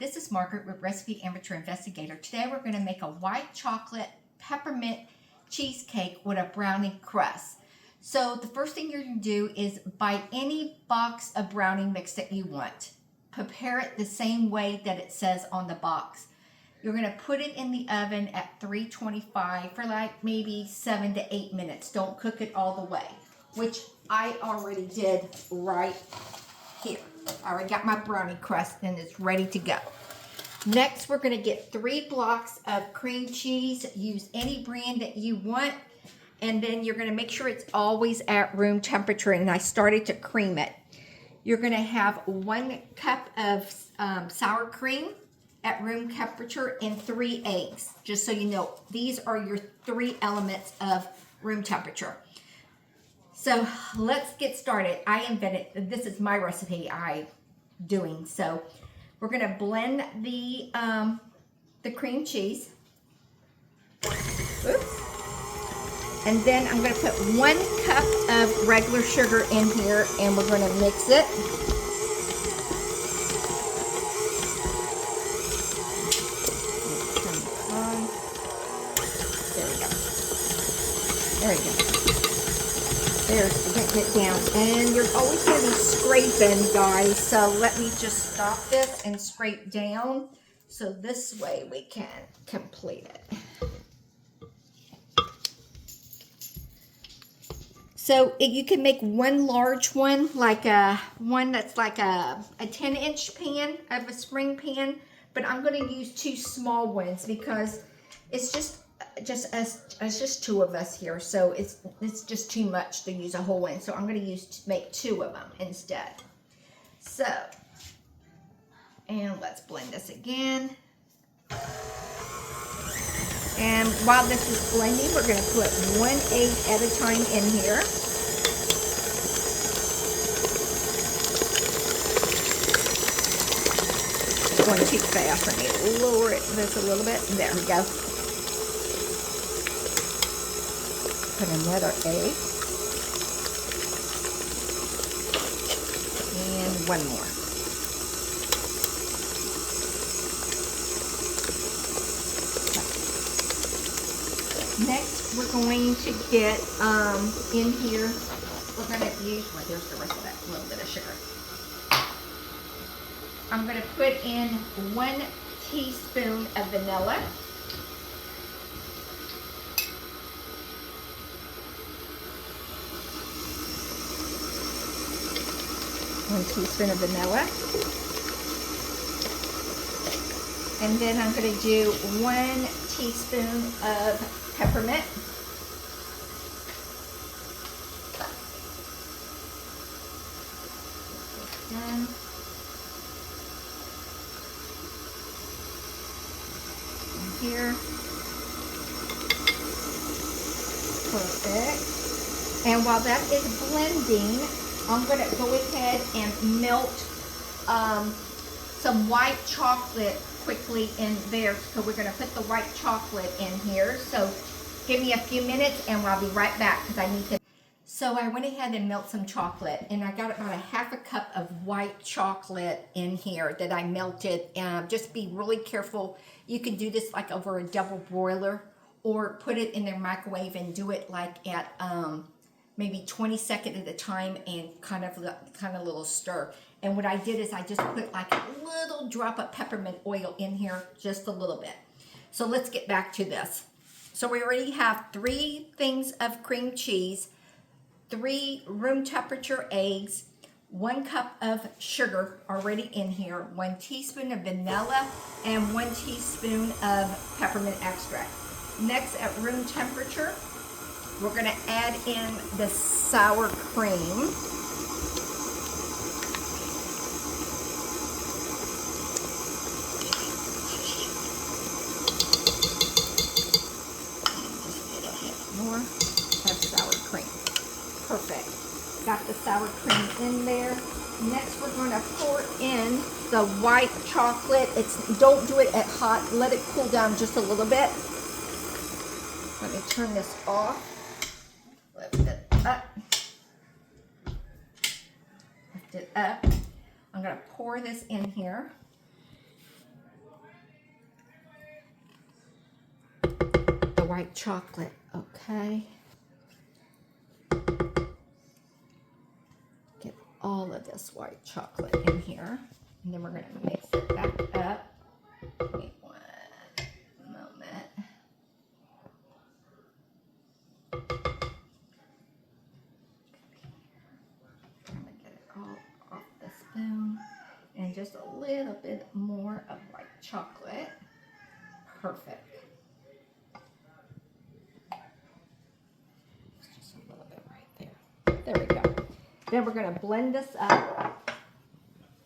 this is Margaret with Recipe Amateur Investigator. Today we're going to make a white chocolate peppermint cheesecake with a brownie crust. So the first thing you're going to do is buy any box of brownie mix that you want. Prepare it the same way that it says on the box. You're going to put it in the oven at 325 for like maybe 7 to 8 minutes. Don't cook it all the way, which I already did right here. I already got my brownie crust and it's ready to go. Next, we're going to get 3 blocks of cream cheese. Use any brand that you want. And then you're going to make sure it's always at room temperature. And I started to cream it. You're going to have 1 cup of sour cream at room temperature and 3 eggs. Just so you know, these are your 3 elements of room temperature. So let's get started. I invented, this is my recipe I'm doing. So we're gonna blend the cream cheese. Oops. And then I'm gonna put 1 cup of regular sugar in here and we're gonna mix it. Turn it on. There we go. There we go. There's getting it down, and you're always going to be scraping, guys, so let me just stop this and scrape down so this way we can complete it. So you can make 1 large one, like one that's like a 10-inch pan of a spring pan, but I'm going to use 2 small ones because it's just 2 of us here, so it's just too much to use a whole one. So I'm going to make 2 of them instead. So, and let's blend this again. And while this is blending, we're going to put 1 egg at a time in here. It's going too fast. Let me lower this a little bit. There we go. Put another egg and 1 more. Next, we're going to get in here. We're going to use, well, there's the rest of that little bit of sugar. I'm going to put in 1 teaspoon of vanilla. One teaspoon of vanilla. And then I'm going to do 1 teaspoon of peppermint. Done. And here. Perfect. And while that is blending, I'm going to go ahead and melt some white chocolate quickly in there. So we're going to put the white chocolate in here. So give me a few minutes and I'll be right back because I need to. So I went ahead and melted some chocolate and I got about a 1/2 cup of white chocolate in here that I melted. Just be really careful. You can do this like over a double broiler or put it in the microwave and do it like at maybe 20 seconds at a time and kind of a little stir. And what I did is I just put like a little drop of peppermint oil in here, just a little bit. So let's get back to this. So we already have 3 things of cream cheese, 3 room temperature eggs, 1 cup of sugar already in here, 1 teaspoon of vanilla, and 1 teaspoon of peppermint extract. Next, at room temperature, we're going to add in the sour cream. Just a little bit more of sour cream. Perfect. Got the sour cream in there. Next, we're going to pour in the white chocolate. Don't do it at hot. Let it cool down just a little bit. Let me turn this off. Lift it up. Lift it up. I'm going to pour this in here. white chocolate, okay? Get all of this white chocolate in here. And then we're going to mix it back up. Wait one moment. I'm going to get it all off the spoon. And just a little bit more of white chocolate. Perfect. Just a little bit right there. There we go. Then we're going to blend this up.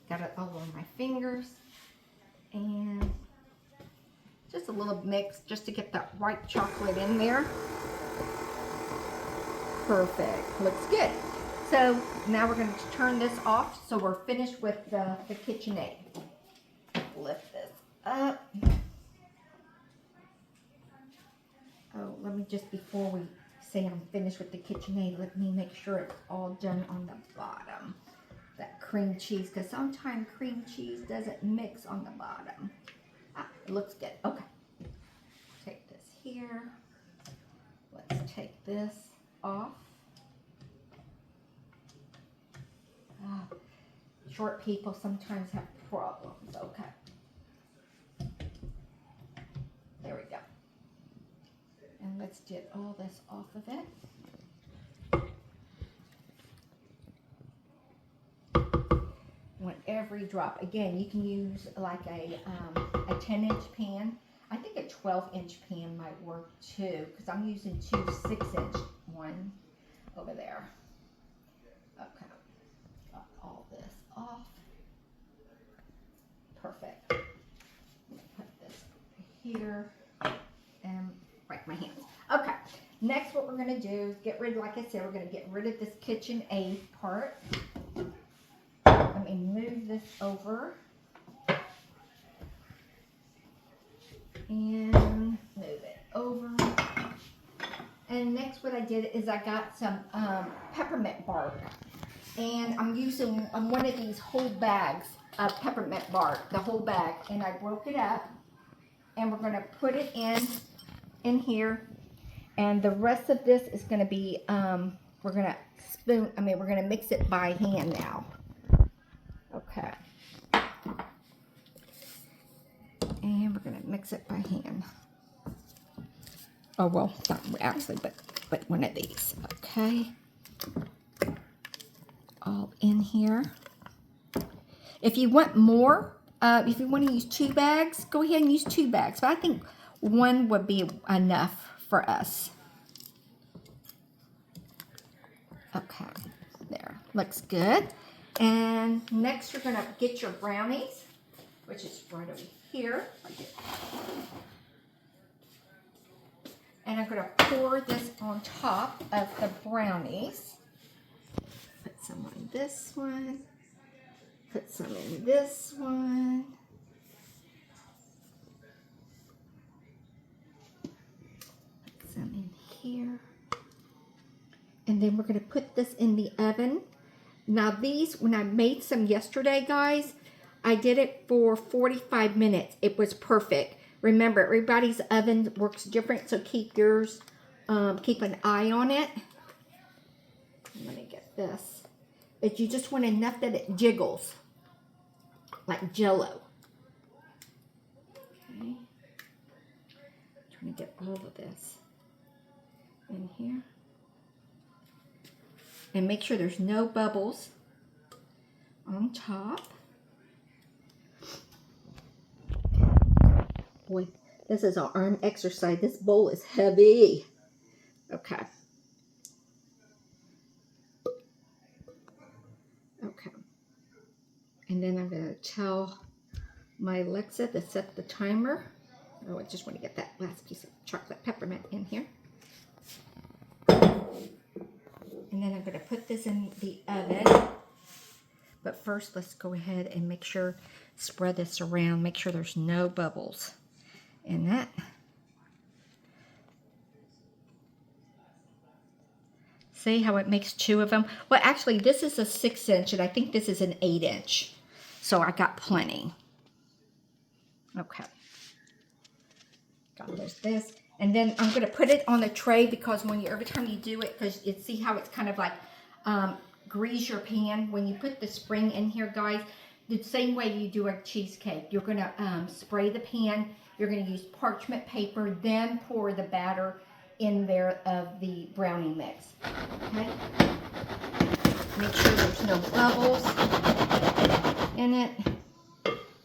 Got it all over my fingers. And just a little mix just to get that white chocolate in there. Perfect. Looks good. So now we're going to turn this off so we're finished with the KitchenAid. Lift this up. Oh, let me just, before we say I'm finished with the KitchenAid, let me make sure it's all done on the bottom. That cream cheese, because sometimes cream cheese doesn't mix on the bottom. Ah, it looks good. Okay. Take this here. Let's take this off. Short people sometimes have problems. Okay. There we go. And let's get all this off of it. Want every drop. Again, you can use like a 10-inch pan. I think a 12-inch pan might work too, because I'm using two 6-inch ones over there. Okay. Got all this off. Perfect. I'm going to put this here and wipe my hands. Okay. Next, what we're going to do is get rid, like I said, we're going to get rid of this KitchenAid part. Let me move this over. And move it over. And next what I did is I got some peppermint bark. And I'm using one of these whole bags of peppermint bark, the whole bag. And I broke it up. And we're going to put it in here. And the rest of this is going to be, we're going to mix it by hand now. Okay. And we're going to mix it by hand. Oh, well, not actually, but one of these. Okay. All in here. If you want more, if you want to use 2 bags, go ahead and use 2 bags. But I think 1 would be enough for us. Okay. There. Looks good. And next you're going to get your brownies, which is right over here. And I'm going to pour this on top of the brownies. Put some on this one. Put some in this one. Put some in here. And then we're going to put this in the oven. Now these, when I made some yesterday, guys, I did it for 45 minutes. It was perfect. Remember, everybody's oven works different, so keep yours, keep an eye on it. Let me get this. But you just want enough that it jiggles, like Jell-O. Okay. Trying to get all of this in here. And make sure there's no bubbles on top. Boy, this is our arm exercise. This bowl is heavy. Okay. Okay. And then I'm going to tell my Alexa to set the timer. Oh, I just want to get that last piece of chocolate peppermint in here. And then I'm going to put this in the oven. But first, let's go ahead and make sure, spread this around. Make sure there's no bubbles in that. See how it makes 2 of them? Well, actually, this is a 6-inch, and I think this is an 8-inch. So I got plenty. Okay. Got this. And then I'm going to put it on a tray because every time you do it, because you see how it's kind of like grease your pan. When you put the spring in here, guys, the same way you do a cheesecake. You're going to spray the pan. You're going to use parchment paper, then pour the batter in there of the brownie mix. Okay? Make sure there's no bubbles in it.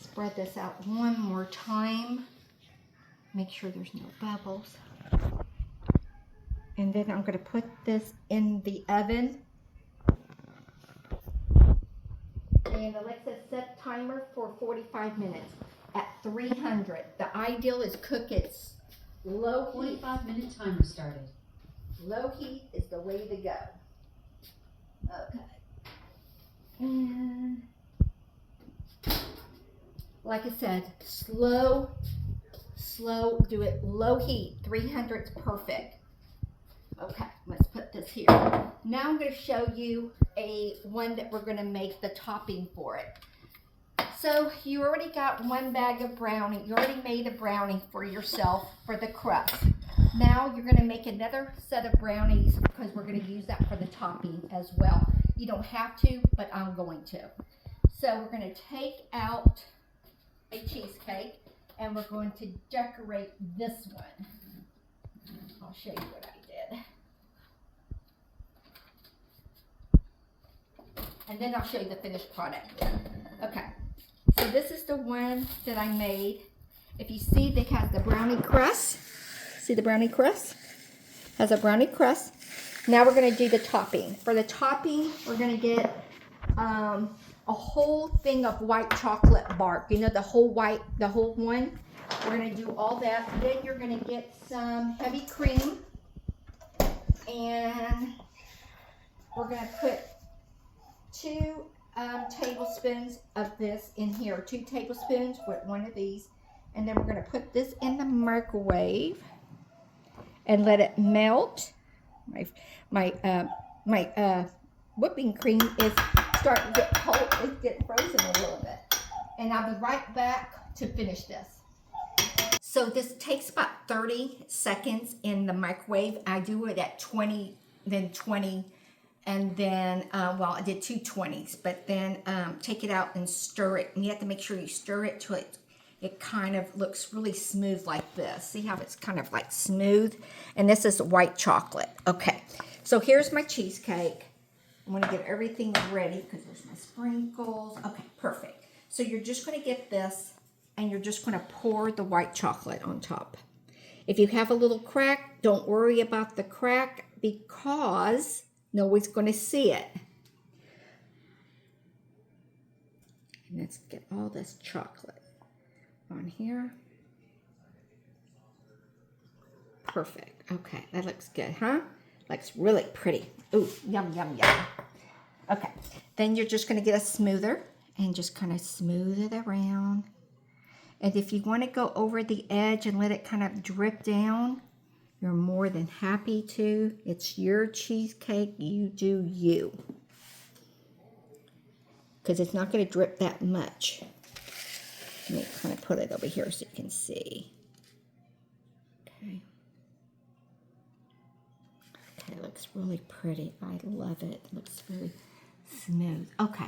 Spread this out one more time. Make sure there's no bubbles. And then I'm going to put this in the oven. And Alexa, set timer for 45 minutes at 300. The ideal is cook it low heat. 45-minute timer started. Low heat is the way to go. Okay. And like I said, slow, do it low heat. 300 is perfect. Okay, let's put this here. Now I'm going to show you one that we're going to make the topping for it. So you already got one bag of brownie. You already made a brownie for yourself for the crust. Now you're going to make another set of brownies because we're going to use that for the topping as well. You don't have to, but I'm going to. So we're going to take out a cheesecake and we're going to decorate this one. I'll show you what I did. And then I'll show you the finished product. Okay, so this is the one that I made. If you see, they have the brownie crust. See the brownie crust? Has a brownie crust. Now we're going to do the topping. For the topping, we're going to get a whole thing of white chocolate bark. You know, the whole one. We're going to do all that. Then you're going to get some heavy cream. And we're going to put 2 tablespoons of this in here. 2 tablespoons with one of these. And then we're going to put this in the microwave and let it melt. My whipping cream is starting to get cold. It's getting frozen a little bit. And I'll be right back to finish this. So this takes about 30 seconds in the microwave. I do it at 20, then 20, and then, well, I did 2 20s, but then take it out and stir it. And you have to make sure you stir it till it kind of looks really smooth like this. See how it's kind of like smooth? And this is white chocolate. Okay, so here's my cheesecake. I'm gonna get everything ready because there's my sprinkles. Okay, perfect. So you're just gonna get this and you're just gonna pour the white chocolate on top. If you have a little crack, don't worry about the crack because nobody's gonna see it. And let's get all this chocolate on here. Perfect. Okay, that looks good, huh? Looks really pretty. Ooh, yum, yum, yum. Okay, then you're just going to get a smoother and just kind of smooth it around. And if you want to go over the edge and let it kind of drip down, you're more than happy to. It's your cheesecake. You do you. Because it's not going to drip that much. Let me kind of put it over here so you can see. Okay. Okay, it looks really pretty. I love it. It looks very smooth. Okay.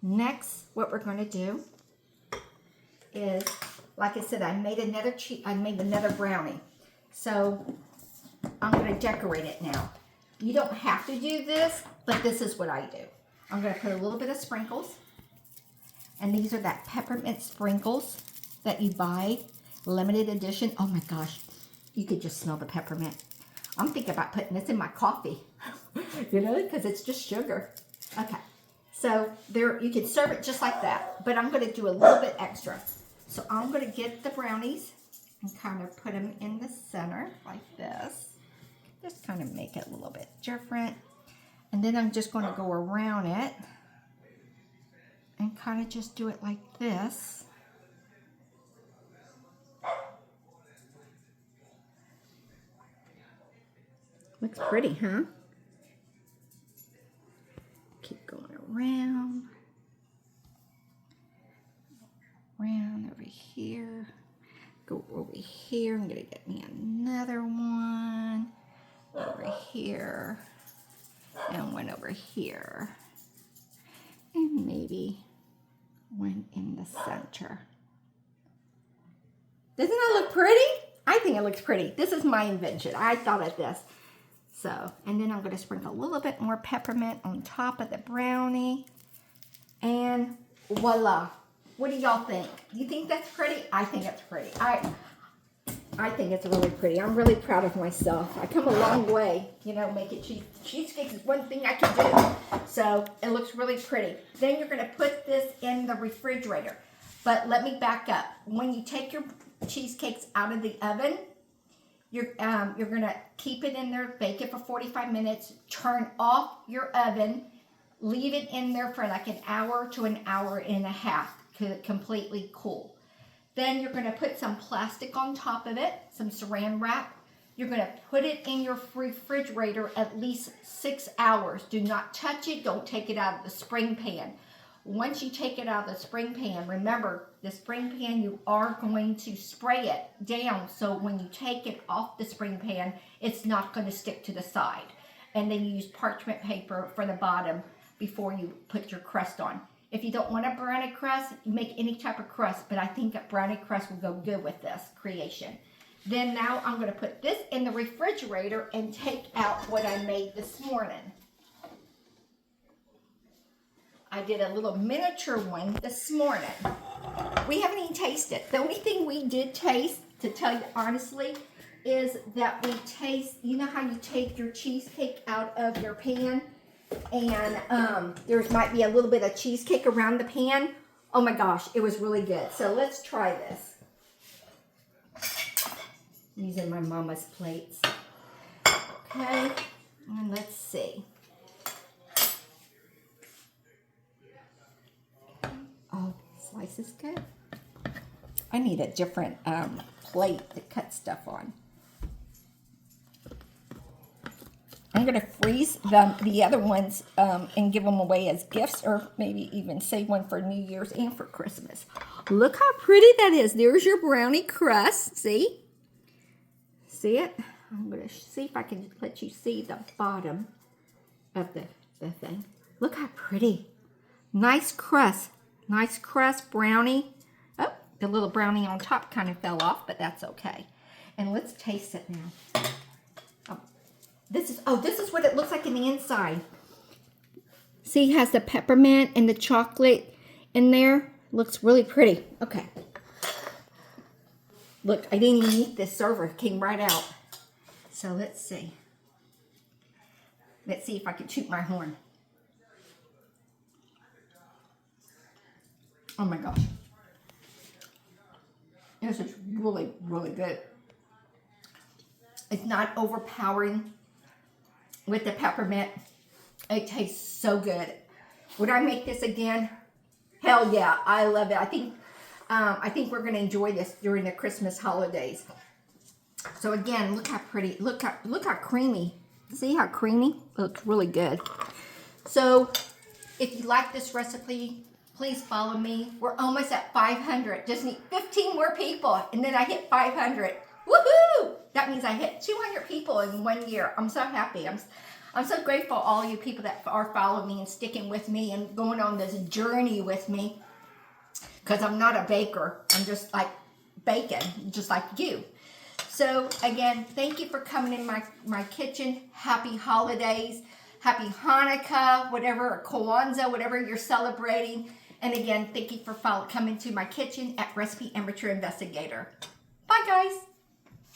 Next, what we're going to do is, like I said, I made another brownie. So I'm going to decorate it now. You don't have to do this, but this is what I do. I'm going to put a little bit of sprinkles. And these are that peppermint sprinkles that you buy, limited edition. Oh my gosh, you could just smell the peppermint. I'm thinking about putting this in my coffee, you know, because it's just sugar. Okay, so there, you can serve it just like that, but I'm going to do a little bit extra. So I'm going to get the brownies and kind of put them in the center like this. Just kind of make it a little bit different. And then I'm just going to go around it and kind of just do it like this. Looks pretty, huh? Keep going around over here. go over here. I'm gonna get me another one over here, and one over here, and maybe one in the center. Doesn't that look pretty? I think it looks pretty. This is my invention. I thought of this. So, and then I'm gonna sprinkle a little bit more peppermint on top of the brownie, and voila. What do y'all think? Do you think that's pretty? I think it's pretty. I think it's really pretty. I'm really proud of myself. I come a long way, you know, making cheesecake is one thing I can do. So it looks really pretty. Then you're gonna put this in the refrigerator. But let me back up. When you take your cheesecakes out of the oven, you're gonna keep it in there, bake it for 45 minutes, turn off your oven, leave it in there for like an hour to an hour and a half to completely cool. Then you're gonna put some plastic on top of it, some saran wrap. You're gonna put it in your refrigerator at least 6 hours. Do not touch it, don't take it out of the spring pan. Once you take it out of the spring pan, remember, the spring pan, you are going to spray it down, so when you take it off the spring pan, it's not going to stick to the side. And then you use parchment paper for the bottom before you put your crust on. If you don't want a brownie crust, you make any type of crust, but I think a brownie crust will go good with this creation. Then now I'm going to put this in the refrigerator and take out what I made this morning. I did a little miniature one this morning. We haven't even tasted it. The only thing we did taste, to tell you honestly, is that we taste, you know how you take your cheesecake out of your pan and there might be a little bit of cheesecake around the pan? Oh my gosh, it was really good. So let's try this. Using my mama's plates. Okay, and let's see. Oh, slice is good. I need a different plate to cut stuff on. I'm going to freeze the other ones and give them away as gifts, or maybe even save one for New Year's and for Christmas. Look how pretty that is. There's your brownie crust. See? See it? I'm going to see if I can let you see the bottom of the thing. Look how pretty. Nice crust. Nice crust brownie. Oh, the little brownie on top kind of fell off, but that's okay. And let's taste it now. This is what it looks like in the inside. See, it has the peppermint and the chocolate in there. Looks really pretty. Okay. Look, I didn't even eat this server. It came right out. So let's see. Let's see if I can toot my horn. Oh my gosh. This is really, really good. It's not overpowering with the peppermint. It tastes so good. Would I make this again? Hell yeah, I love it. I think we're gonna enjoy this during the Christmas holidays. So again, look how pretty, look how creamy. See how creamy? It looks really good. So if you like this recipe, please follow me. We're almost at 500. Just need 15 more people, and then I hit 500. Woohoo! That means I hit 200 people in 1 year. I'm so happy. I'm so grateful to all you people that are following me and sticking with me and going on this journey with me. Because I'm not a baker. I'm just like baking, just like you. So again, thank you for coming in my kitchen. Happy holidays. Happy Hanukkah, whatever, or Kwanzaa, whatever you're celebrating. And again, thank you for coming to my kitchen at Recipe Amateur Investigator. Bye, guys.